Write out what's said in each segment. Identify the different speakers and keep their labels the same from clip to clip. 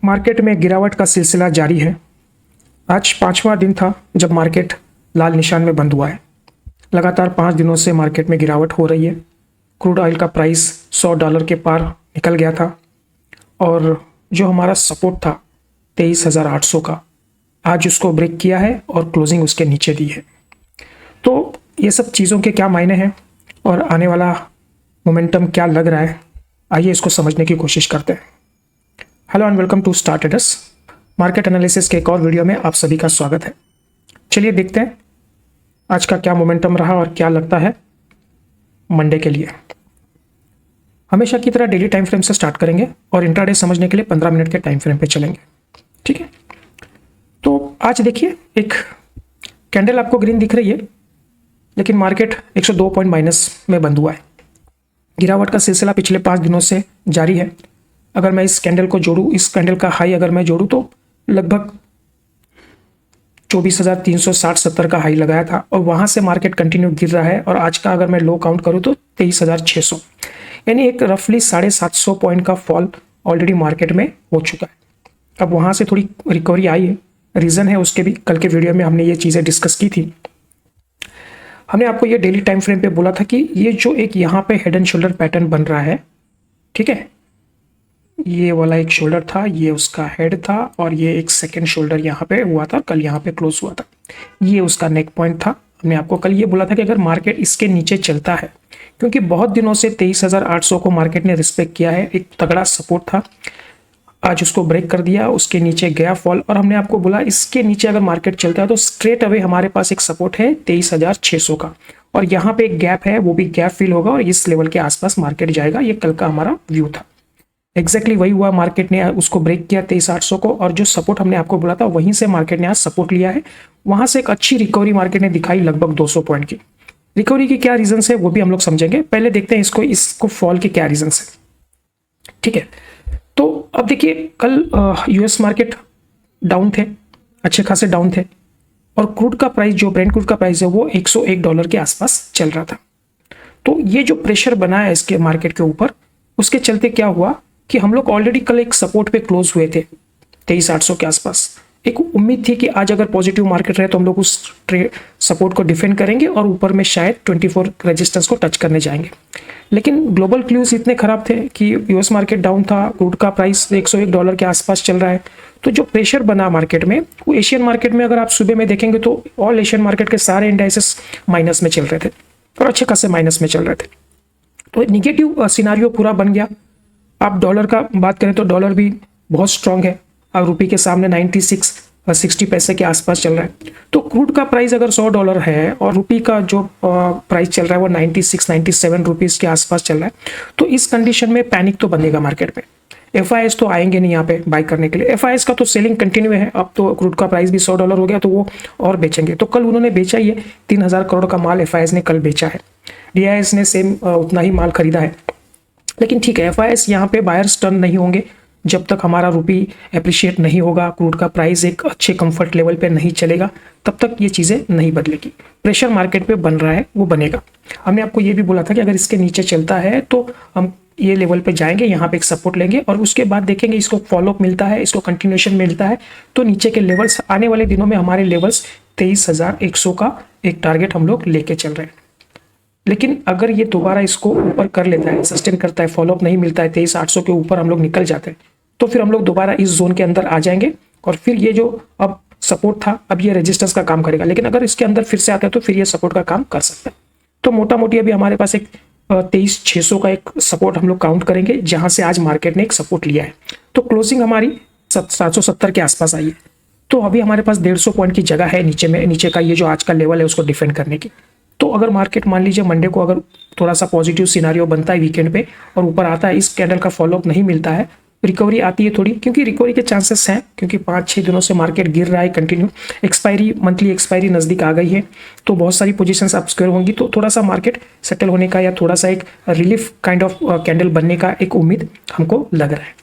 Speaker 1: Market में गिरावट का सिलसिला जारी है। आज पांचवा दिन था जब मार्केट लाल निशान में बंद हुआ है। लगातार 5 दिनों से मार्केट में गिरावट हो रही है। क्रूड ऑयल का प्राइस $100 के पार निकल गया था और जो हमारा सपोर्ट था 23,800 का, आज उसको ब्रेक किया है और क्लोजिंग उसके नीचे दी है। तो ये सब चीज़ों के क्या मायने हैं और आने वाला मोमेंटम क्या लग रहा है, आइए इसको समझने की कोशिश करते हैं। Hello and welcome to star traders. Market analysis के एक और वीडियो में आप सभी का स्वागत है। चलिए देखते हैं आज का क्या मोमेंटम रहा और क्या लगता है मंडे के लिए। हमेशा की तरह डेली टाइम फ्रेम से स्टार्ट करेंगे और इंट्राडे समझने के लिए 15 मिनट के टाइम फ्रेम पे चलेंगे, ठीक है। तो आज देखिए, एक कैंडल आपको ग्रीन दिख रही है, लेकिन मार्केट 102 पॉइंट माइनस में बंद हुआ है। गिरावट का सिलसिला पिछले 5 दिनों से जारी है। अगर मैं इस कैंडल को जोड़ूं, इस कैंडल का हाई अगर मैं जोड़ूं तो लगभग 24,360-70 का हाई लगाया था और वहां से मार्केट कंटिन्यू गिर रहा है। और आज का अगर मैं लो काउंट करूं तो 23,600, यानी एक रफली 750 पॉइंट का फॉल ऑलरेडी मार्केट में हो चुका है। अब वहां से थोड़ी रिकवरी आई है, रीजन है उसके भी, कल के वीडियो में हमने ये चीजें डिस्कस की थी। हमने आपको ये डेली टाइम फ्रेम पे बोला था कि ये जो एक यहाँ पे हेड एंड शोल्डर पैटर्न बन रहा है, ठीक है, ये वाला एक शोल्डर था, ये उसका हेड था और ये एक सेकंड शोल्डर यहाँ पे हुआ था, कल यहाँ पे क्लोज हुआ था, ये उसका नेक पॉइंट था। हमने आपको कल ये बोला था कि अगर मार्केट इसके नीचे चलता है, क्योंकि बहुत दिनों से 23,800 को मार्केट ने रिस्पेक्ट किया है, एक तगड़ा सपोर्ट था, आज उसको ब्रेक कर दिया, उसके नीचे गया फॉल। और हमने आपको बोला इसके नीचे अगर मार्केट चलता है तो स्ट्रेट अवे हमारे पास एक सपोर्ट है 23,600 का, और यहाँ पे एक गैप है, वो भी गैप फिल होगा और इस लेवल के आसपास मार्केट जाएगा। ये कल का हमारा व्यू था। एग्जैक्टली वही हुआ, मार्केट ने उसको ब्रेक किया 23,800 को, और जो सपोर्ट हमने आपको बोला था वहीं से मार्केट ने आज सपोर्ट लिया है। वहां से एक अच्छी रिकवरी मार्केट ने दिखाई, लगभग 200 पॉइंट की। रिकवरी के क्या रीजन है वो भी हम लोग समझेंगे। पहले देखते हैं इसको फॉल के क्या रीजन है, ठीक है। तो अब देखिए, कल यूएस मार्केट डाउन थे, अच्छे खासे डाउन थे, और क्रूड का प्राइस, जो ब्रेंट क्रूड का प्राइस है, वो $101 के आसपास चल रहा था। तो ये जो प्रेशर बना है इसके मार्केट के ऊपर, उसके चलते क्या हुआ कि हम लोग ऑलरेडी कल एक सपोर्ट पे क्लोज हुए थे 23,800 के आसपास। एक उम्मीद थी कि आज अगर पॉजिटिव मार्केट रहे तो हम लोग उस सपोर्ट को डिफेंड करेंगे और ऊपर में शायद 24 रेजिस्टेंस को टच करने जाएंगे। लेकिन ग्लोबल क्लूज इतने खराब थे कि यूएस मार्केट डाउन था, क्रूड का प्राइस $101 के आसपास चल रहा है। तो जो प्रेशर बना मार्केट में, वो एशियन मार्केट में अगर आप सुबह में देखेंगे तो ऑल एशियन मार्केट के सारे इंडाइसेस माइनस में चल रहे थे और अच्छे खासे माइनस में चल रहे थे। तो निगेटिव सिनारियो पूरा बन गया। आप डॉलर का बात करें तो डॉलर भी बहुत स्ट्रांग है और रुपये के सामने 96-60 पैसे के आसपास चल रहा है। तो क्रूड का प्राइस अगर $100 है और रुपये का जो प्राइस चल रहा है वो 96-97 रुपीज़ के आसपास चल रहा है, तो इस कंडीशन में पैनिक तो बनेगा मार्केट में। FIS तो आएंगे नहीं यहाँ पे बाई करने के लिए। FIS का तो सेलिंग कंटिन्यू है। अब तो क्रूड का प्राइस भी $100 हो गया तो वो और बेचेंगे। तो कल उन्होंने बेचा ही है, 3,000 करोड़ का माल FIS ने कल बेचा है। DIS ने सेम उतना ही माल खरीदा है। लेकिन ठीक है, FIS यहाँ पे बायर्स टर्न नहीं होंगे जब तक हमारा रुपी एप्रिशिएट नहीं होगा, क्रूड का प्राइस एक अच्छे कंफर्ट लेवल पे नहीं चलेगा, तब तक ये चीज़ें नहीं बदलेगी। प्रेशर मार्केट पे बन रहा है, वो बनेगा। हमने आपको ये भी बोला था कि अगर इसके नीचे चलता है तो हम ये लेवल पे जाएंगे, यहाँ पे एक सपोर्ट लेंगे और उसके बाद देखेंगे इसको फॉलोअप मिलता है, इसको कंटिन्यूएशन मिलता है तो नीचे के लेवल्स, आने वाले दिनों में हमारे लेवल्स 23,100 का एक टारगेट हम लोग लेके चल रहे हैं। लेकिन अगर ये दोबारा इसको ऊपर कर लेता है, सस्टेन करता है, फॉलोअप नहीं मिलता है, 23,800 के ऊपर हम लोग निकल जाते हैं, तो फिर हम लोग दोबारा इस जोन के अंदर आ जाएंगे और फिर ये जो अब सपोर्ट था, अब ये रेजिस्टेंस का काम करेगा। लेकिन अगर इसके अंदर फिर से आता है तो फिर ये सपोर्ट का काम कर सकता है। तो मोटा मोटी अभी हमारे पास एक 23,600 का एक सपोर्ट हम लोग काउंट करेंगे, जहां से आज मार्केट ने एक सपोर्ट लिया है। तो क्लोजिंग हमारी 770 के आसपास आई है। तो अभी हमारे पास 150 पॉइंट की जगह है नीचे में, नीचे का ये जो आज का लेवल है उसको डिफेंड करने की। तो अगर मार्केट मान लीजिए मंडे को अगर थोड़ा सा पॉजिटिव सिनारियो बनता है वीकेंड पे और ऊपर आता है, इस कैंडल का फॉलोअप नहीं मिलता है, रिकवरी आती है थोड़ी, क्योंकि रिकवरी के चांसेस हैं, क्योंकि 5-6 दिनों से मार्केट गिर रहा है कंटिन्यू। एक्सपायरी, मंथली एक्सपायरी नज़दीक आ गई है, तो बहुत सारी पोजीशंस आप स्क्वायर होंगी, तो थोड़ा सा मार्केट सेटल होने का या थोड़ा सा एक रिलीफ काइंड ऑफ कैंडल बनने का एक उम्मीद हमको लग रहा है।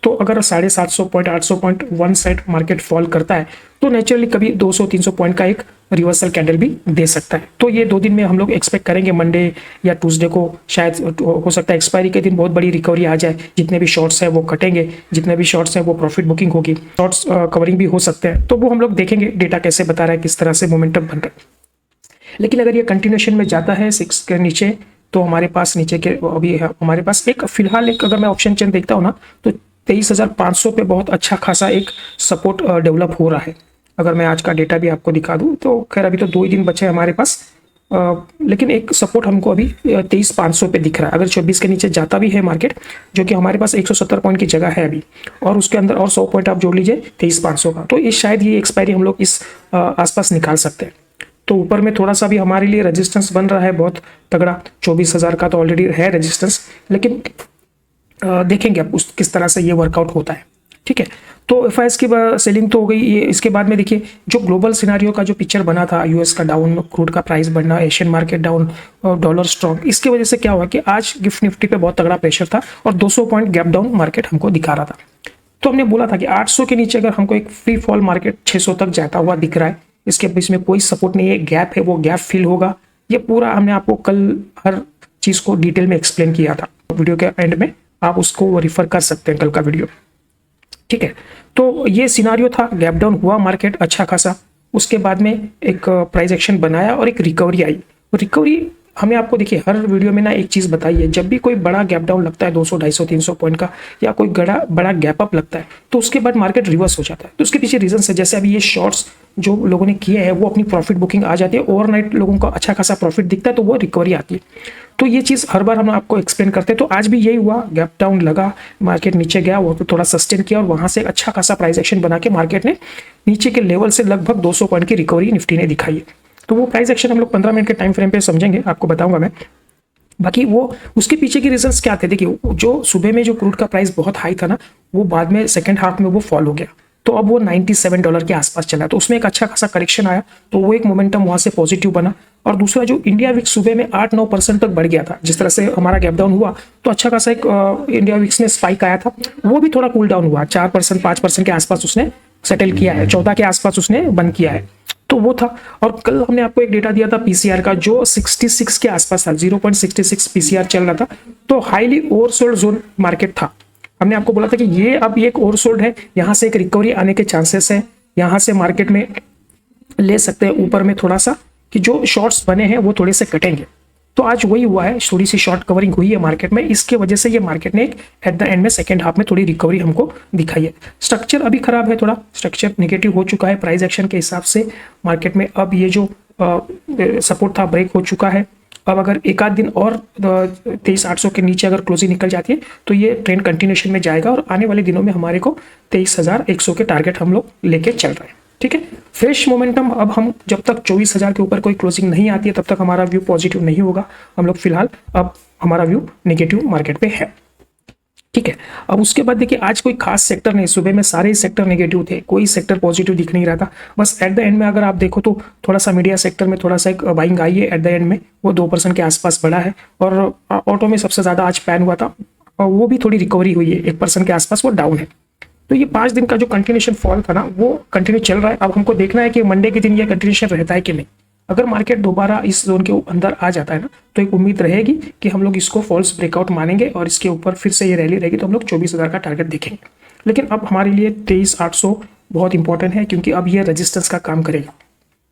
Speaker 1: तो अगर 750 point 800 point one side market fall करता है तो नेचुरली कभी 200-300 पॉइंट का एक रिवर्सल कैंडल भी दे सकता है। तो ये 2 दिन में हम लोग एक्सपेक्ट करेंगे, मंडे या ट्यूसडे को शायद हो सकता है एक्सपायरी के दिन बहुत बड़ी रिकवरी आ जाए, जितने भी शॉर्ट्स हैं वो कटेंगे, जितने भी शॉर्ट्स हैं वो प्रॉफिट बुकिंग होगी, शॉर्ट्स कवरिंग भी हो सकते हैं। तो वो हम लोग देखेंगे डेटा कैसे बता रहा है, किस तरह से मोमेंटम बन रहा है। लेकिन अगर ये कंटिन्यूएशन में जाता है 6 के नीचे तो हमारे पास नीचे के अभी हमारे पास एक फिलहाल एक अगर मैं ऑप्शन चेन देखता हूँ ना तो 23,500 पे बहुत अच्छा खासा एक सपोर्ट डेवलप हो रहा है। अगर मैं आज का डेटा भी आपको दिखा दूं तो खैर अभी तो 2 ही दिन बचे हैं हमारे पास, लेकिन एक सपोर्ट हमको अभी 23,500 पे दिख रहा है। अगर 24 के नीचे जाता भी है मार्केट, जो कि हमारे पास 170 पॉइंट की जगह है अभी, और उसके अंदर और 100 पॉइंट आप जोड़ लीजिए 23,500 का, तो ये शायद ये एक्सपायरी हम लोग इस आसपास निकाल सकते हैं। तो ऊपर में थोड़ा सा भी हमारे लिए रेजिस्टेंस बन रहा है बहुत तगड़ा, 24,000 का तो ऑलरेडी है रेजिस्टेंस, लेकिन देखेंगे अब उस किस तरह से ये वर्कआउट होता है। ठीक है, तो एफआईएस की सेलिंग तो हो गई। ये इसके बाद में देखिए जो ग्लोबल सिनारियो का जो पिक्चर बना था, यूएस का डाउन, क्रूड का प्राइस बढ़ना, Asian market down, dollar strong, इसकी वजह से क्या हुआ कि आज गिफ्ट निफ्टी पे बहुत तगड़ा प्रेशर था और 200 पॉइंट गैप डाउन मार्केट हमको दिखा रहा था। तो हमने बोला था कि 800 के नीचे अगर हमको एक फ्री फॉल मार्केट 600 तक जाता हुआ दिख रहा है, इसके बीच में कोई सपोर्ट नहीं है, गैप है, वो गैप फिल होगा। ये पूरा हमने आपको कल हर चीज को डिटेल में एक्सप्लेन किया था, वीडियो के एंड में आप उसको रिफर कर सकते हैं, कल का वीडियो। ठीक है, तो ये सिनारियो था, गैप डाउन हुआ मार्केट अच्छा खासा, उसके बाद में एक प्राइस एक्शन बनाया और एक रिकवरी आई। रिकवरी हमें आपको देखिए हर वीडियो में ना एक चीज बताई है, जब भी कोई बड़ा गैप डाउन लगता है 200, 250, 300 पॉइंट का, या कोई बड़ा गैप अप लगता है, तो उसके बाद मार्केट रिवर्स हो जाता है। तो उसके पीछे रीजन है, जैसे अभी ये शॉर्ट्स जो लोगों ने किए हैं वो अपनी प्रॉफिट बुकिंग आ जाती है, ओवरनाइट लोगों को अच्छा खासा प्रॉफिट दिखता है, तो वो रिकवरी आती है। तो ये चीज़ हर बार हम आपको एक्सप्लेन करते हैं। तो आज भी यही हुआ, गैप डाउन लगा, मार्केट नीचे गया, वो थोड़ा सस्टेन किया और वहां से अच्छा खासा प्राइस एक्शन बना के मार्केट ने नीचे के लेवल से लगभग 200 पॉइंट की रिकवरी निफ्टी ने दिखाई है। तो वो प्राइस एक्शन हम लोग 15 मिनट के टाइम फ्रेम पे समझेंगे, आपको बताऊंगा मैं। बाकी वो उसके पीछे के रीजंस क्या थे, देखिए जो सुबह में जो क्रूड का प्राइस बहुत हाई था ना, वो बाद में सेकंड हाफ में वो फॉल हो गया, तो अब वो $97 के आसपास चला, तो उसमें एक अच्छा खासा करेक्शन आया, तो वो एक मोमेंटम वहां से पॉजिटिव बना। और दूसरा जो इंडिया विक्स सुबह में 8-9% तक बढ़ गया था, जिस तरह से हमारा गैप डाउन हुआ तो अच्छा खासा एक इंडिया विक्स में स्पाइक आया था, वो भी थोड़ा कूल डाउन हुआ, 4% 5% के आसपास उसने सेटल किया है, 14 के आसपास उसने बंद किया है, तो वो था। और कल हमने आपको एक डेटा दिया था पीसीआर का, जो 66 के आसपास था, 0.66 पीसीआर चल रहा था, तो हाईली ओवरसोल्ड जोन मार्केट था। हमने आपको बोला था कि ये अब एक ओवरसोल्ड है, यहाँ से एक रिकवरी आने के चांसेस है, यहाँ से मार्केट में ले सकते हैं ऊपर में थोड़ा सा, कि जो शॉर्ट्स बने हैं वो थोड़े से कटेंगे। तो आज वही हुआ है, थोड़ी सी शॉर्ट कवरिंग हुई है मार्केट में, इसके वजह से ये मार्केट ने एट द एंड में सेकंड हाफ में थोड़ी रिकवरी हमको दिखाई है। स्ट्रक्चर अभी खराब है, थोड़ा स्ट्रक्चर नेगेटिव हो चुका है प्राइस एक्शन के हिसाब से मार्केट में। अब ये जो सपोर्ट था ब्रेक हो चुका है, अब अगर एक आध दिन और 23,800 के नीचे अगर क्लोजिंग निकल जाती है तो ये ट्रेंड कंटिन्यूएशन में जाएगा और आने वाले दिनों में हमारे को 23,100 के टारगेट हम लोग लेके चल रहे हैं। ठीक है, फ्रेश मोमेंटम अब हम जब तक 24,000 के ऊपर कोई क्लोजिंग नहीं आती है तब तक हमारा व्यू पॉजिटिव नहीं होगा। हम लोग फिलहाल अब हमारा व्यू नेगेटिव मार्केट पे है। ठीक है, अब उसके बाद देखिए आज कोई खास सेक्टर नहीं, सुबह में सारे सेक्टर नेगेटिव थे, कोई सेक्टर पॉजिटिव दिख नहीं रहा था। बस एट द एंड में अगर आप देखो तो थोड़ा सा मीडिया सेक्टर में थोड़ा सा एक बाइंग आई है, एट द एंड में वो 2% के आसपास बढ़ा है, और ऑटो में सबसे ज्यादा आज पैन हुआ था, और वो भी थोड़ी रिकवरी हुई है, 1% के आसपास वो डाउन है। तो ये 5 दिन का जो कंटिन्यूएशन फॉल था ना वो कंटिन्यू चल रहा है। अब हमको देखना है कि मंडे के दिन ये कंटिन्यूएशन रहता है कि नहीं। अगर मार्केट दोबारा इस जोन के अंदर आ जाता है ना तो एक उम्मीद रहेगी कि हम लोग इसको फॉल्स ब्रेकआउट मानेंगे और इसके ऊपर फिर से ये रैली रहेगी, तो हम लोग 24,000 का टारगेट देखेंगे। लेकिन अब हमारे लिए 23,800 बहुत इंपॉर्टेंट है, क्योंकि अब ये रेजिस्टेंस का काम करेगा।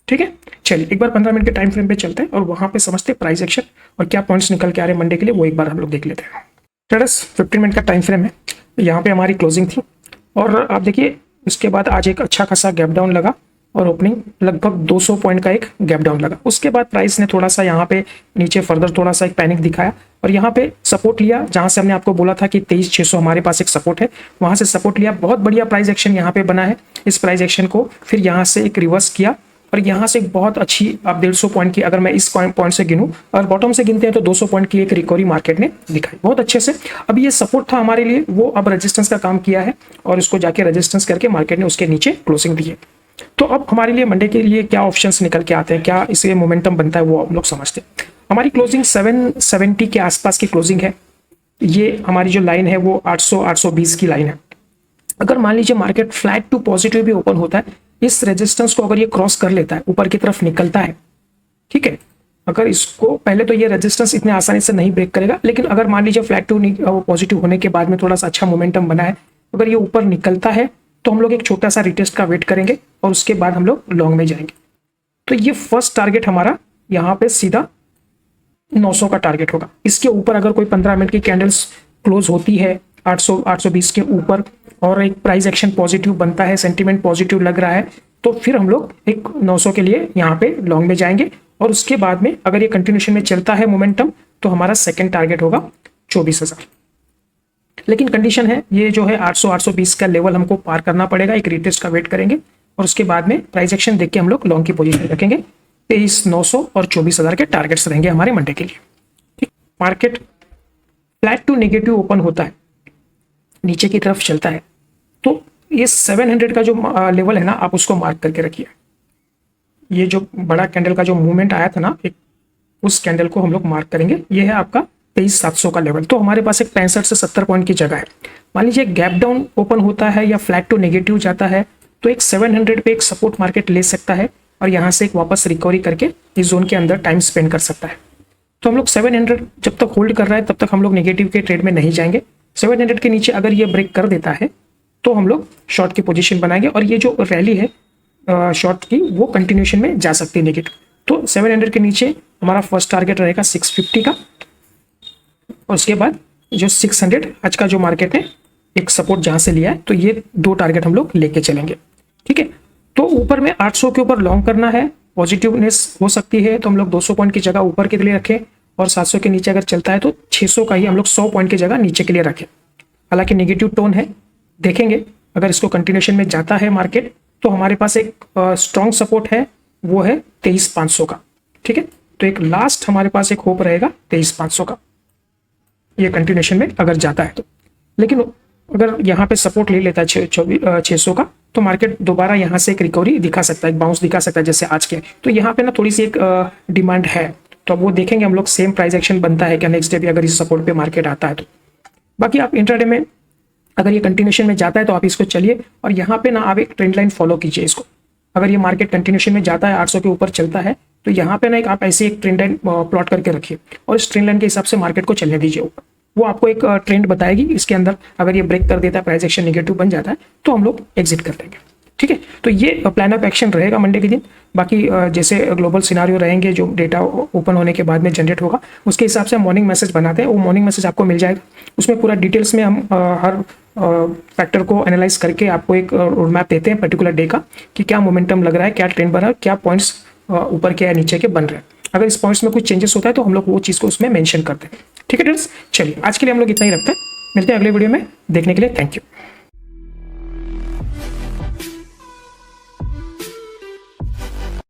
Speaker 1: ठीक है, चलिए एक बार 15 मिनट के टाइम फ्रेम पे चलते हैं और वहां पे समझते हैं प्राइस एक्शन और क्या पॉइंट्स निकल के आ रहे हैं मंडे के लिए, वो एक बार हम लोग देख लेते हैं। ट्रेडर्स 15 मिनट का टाइम फ्रेम है, यहाँ पे हमारी क्लोजिंग थी और आप देखिए इसके बाद आज एक अच्छा खासा गैप डाउन लगा और ओपनिंग लगभग 200 पॉइंट का एक गैप डाउन लगा। उसके बाद प्राइस ने थोड़ा सा यहाँ पे नीचे फर्दर थोड़ा सा एक पैनिक दिखाया और यहाँ पे सपोर्ट लिया, जहां से हमने आपको बोला था कि 23,600 हमारे पास एक सपोर्ट है, वहां से सपोर्ट लिया। बहुत बढ़िया प्राइस एक्शन यहाँ पे बना है। इस प्राइस एक्शन को फिर यहाँ से एक रिवर्स किया और यहाँ से बहुत अच्छी आप 150 पॉइंट की, अगर मैं इस पॉइंट से गिनूं और बॉटम से गिनते हैं तो 200 पॉइंट की एक रिकवरी मार्केट ने दिखाई बहुत अच्छे से। अब ये सपोर्ट था हमारे लिए, वो अब रेजिस्टेंस का काम किया है और उसको जाके रेजिस्टेंस करके मार्केट ने उसके नीचे क्लोजिंग दी है। तो अब हमारे लिए मंडे के लिए क्या ऑप्शंस निकल के आते हैं, क्या इससे मोमेंटम बनता है, वो हम लोग समझते हैं। हमारी क्लोजिंग 770 के आसपास की क्लोजिंग है। ये हमारी जो लाइन है वो 800-820 की लाइन है। अगर मान लीजिए मार्केट फ्लैट टू पॉजिटिव भी ओपन होता है, इस रेजिस्टेंस को अगर ये क्रॉस कर लेता है, ऊपर की तरफ निकलता है, ठीक है, अगर इसको पहले तो ये रेजिस्टेंस इतने आसानी से नहीं ब्रेक करेगा, लेकिन अगर मान लीजिए फ्लैट टू पॉजिटिव होने के बाद में थोड़ा सा अच्छा मोमेंटम बना है, अगर ये ऊपर निकलता है तो हम लोग एक छोटा सा रिटेस्ट का वेट करेंगे और उसके बाद हम लोग लॉन्ग में जाएंगे। तो ये फर्स्ट टारगेट हमारा यहाँ पे सीधा 900 का टारगेट होगा। इसके ऊपर अगर कोई 15 मिनट की कैंडल्स क्लोज होती है 800 820 के ऊपर और एक प्राइस एक्शन पॉजिटिव बनता है, सेंटीमेंट पॉजिटिव लग रहा है, तो फिर हम लोग एक 900 के लिए यहाँ पे लॉन्ग में जाएंगे। और उसके बाद में अगर ये कंटिन्यूशन में चलता है मोमेंटम, तो हमारा सेकंड टारगेट होगा 24,000। लेकिन कंडीशन है ये जो है 800 820 का लेवल हमको पार करना पड़ेगा, एक रिटेस्ट का वेट करेंगे और उसके बाद में प्राइस एक्शन देख के हम लोग लॉन्ग की पोजीशन रखेंगे। 23,900 और 24,000 के टारगेट्स रहेंगे हमारे मंडे के लिए। ठीक, market flat to negative open होता है, नीचे की तरफ चलता है, तो ये 700 का जो लेवल है ना, आप उसको मार्क करके रखिए। ये जो बड़ा कैंडल का जो मूवमेंट आया था ना, एक उस कैंडल को हम लोग मार्क करेंगे। ये है आपका 23,700 का लेवल। तो हमारे पास एक 65 से 70 पॉइंट की जगह है। मान लीजिए गैप डाउन ओपन होता है या फ्लैट टू नेगेटिव जाता है, तो एक 700 पे एक सपोर्ट मार्केट ले सकता है और यहाँ से एक वापस रिकवरी करके इस जोन के अंदर टाइम स्पेंड कर सकता है। तो हम लोग 700 जब तक होल्ड कर रहा है तब तक हम लोग नेगेटिव के ट्रेड में नहीं जाएंगे। 700 के नीचे अगर ये ब्रेक कर देता है तो हम लोग शॉर्ट की पोजीशन बनाएंगे और ये जो रैली है शॉर्ट की वो कंटिन्यूशन में जा सकती है नेगेटिव। तो 700 के नीचे हमारा फर्स्ट टारगेट रहेगा 650 का और उसके बाद जो 600 आज का जो मार्केट है एक सपोर्ट जहां से लिया है, तो ये दो टारगेट हम लोग लेके चलेंगे। ठीक है, तो ऊपर में 800 के ऊपर लॉन्ग करना है, पॉजिटिवनेस हो सकती है तो हम लोग 200 पॉइंट की जगह ऊपर के लिए रखें और 700 के नीचे अगर चलता है तो 600 का ही हम लोग 100 पॉइंट की जगह नीचे के लिए रखें। हालांकि नेगेटिव टोन है, देखेंगे अगर इसको कंटिन्यूशन में जाता है मार्केट तो हमारे पास एक स्ट्रॉन्ग सपोर्ट है, वो है 23,500 का। ठीक है, तो एक लास्ट हमारे पास एक होप रहेगा 23,500 का, ये कंटिन्यूशन में अगर जाता है तो। लेकिन अगर यहाँ पे सपोर्ट ले लेता है 600 का, तो मार्केट दोबारा यहाँ से एक रिकवरी दिखा सकता है, एक बाउंस दिखा सकता है जैसे आज के। तो यहाँ पे ना थोड़ी सी एक डिमांड है, तो अब वो देखेंगे हम लोग सेम प्राइस एक्शन बनता है क्या नेक्स्ट डे भी अगर इस सपोर्ट पे मार्केट आता है तो। बाकी आप इंट्राडे में अगर ये कंटिन्यूशन में जाता है तो आप इसको चलिए और यहाँ पे ना आप एक ट्रेंड लाइन फॉलो कीजिए इसको। अगर ये मार्केट कंटिन्यूशन में जाता है 800 के ऊपर चलता है तो यहाँ पे ना एक आप ऐसे एक ट्रेंड लाइन प्लॉट करके रखिए और इस ट्रेंड लाइन के हिसाब से मार्केट को चलने दीजिए ऊपर। वो आपको एक ट्रेंड बताएगी, इसके अंदर अगर ये ब्रेक कर देता है, प्राइस एक्शन नेगेटिव बन जाता है तो हम लोग एग्जिट कर लेंगे। ठीक है, तो ये प्लान ऑफ एक्शन रहेगा मंडे के दिन। बाकी जैसे ग्लोबल सिनारियो रहेंगे जो डेटा ओपन होने के बाद में जनरेट होगा, उसके हिसाब से हम मॉर्निंग मैसेज बनाते हैं, वो मॉर्निंग मैसेज आपको मिल जाएगा। उसमें पूरा डिटेल्स में हम हर फैक्टर को एनालाइज करके आपको एक रोड मैप देते हैं पर्टिकुलर डे का कि क्या मोमेंटम लग रहा है, क्या ट्रेंड बन रहा है, क्या पॉइंट्स ऊपर के या नीचे के बन रहे हैं। अगर इस पॉइंट्स में कुछ चेंजेस होता है तो हम लोग वो चीज़ को उसमें मेंशन करते हैं। ठीक है फ्रेंड्स, चलिए आज के लिए हम लोग इतना ही रखते हैं, मिलते हैं अगले वीडियो में। देखने के लिए थैंक यू।